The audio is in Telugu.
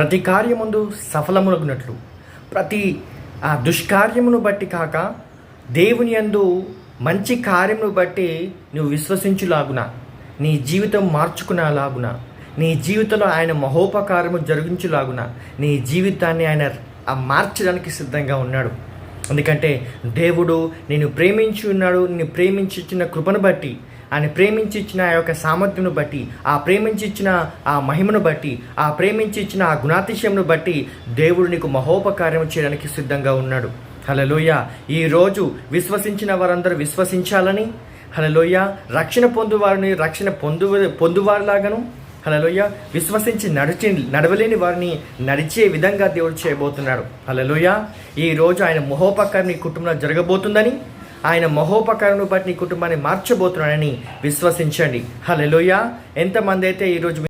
ప్రతి కార్యముందు సఫలములగునట్లు ప్రతి దుష్కార్యమును బట్టి కాక దేవుని యందు మంచి కార్యమును బట్టి నువ్వు విశ్వసించులాగున నీ జీవితం మార్చుకునేలాగున నీ జీవితంలో ఆయన మహోపకారము జరిగించులాగున నీ జీవితాన్ని ఆయన మార్చడానికి సిద్ధంగా ఉన్నాడు. ఎందుకంటే దేవుడు నేను ప్రేమించి ఉన్నాడు. నిన్ను ప్రేమించి ఇచ్చిన కృపను బట్టి, ఆయన ప్రేమించి ఇచ్చిన ఆ యొక్క సామర్థ్యమును బట్టి, ఆ ప్రేమించి ఇచ్చిన ఆ మహిమను బట్టి, ఆ ప్రేమించి ఇచ్చిన ఆ గుణాతిశయమును బట్టి దేవుడు నీకు మహోపకార్యం చేయడానికి సిద్ధంగా ఉన్నాడు. హల్లెలూయా. ఈరోజు విశ్వసించిన వారందరూ విశ్వసించాలని, హల్లెలూయా, రక్షణ పొందువారిని రక్షణ పొందువారిలాగాను, హల్లెలూయా, విశ్వసించి నడవలేని వారిని నడిచే విధంగా దేవుడు చేయబోతున్నాడు. హల్లెలూయా. ఈరోజు ఆయన మహోపకారం నీ కుటుంబంలో జరగబోతుందని, ఆయన మహోపకారం బట్టి నీ కుటుంబాన్ని మార్చబోతున్నాడని విశ్వసించండి. హల్లెలూయా. ఎంతమంది అయితే ఈరోజు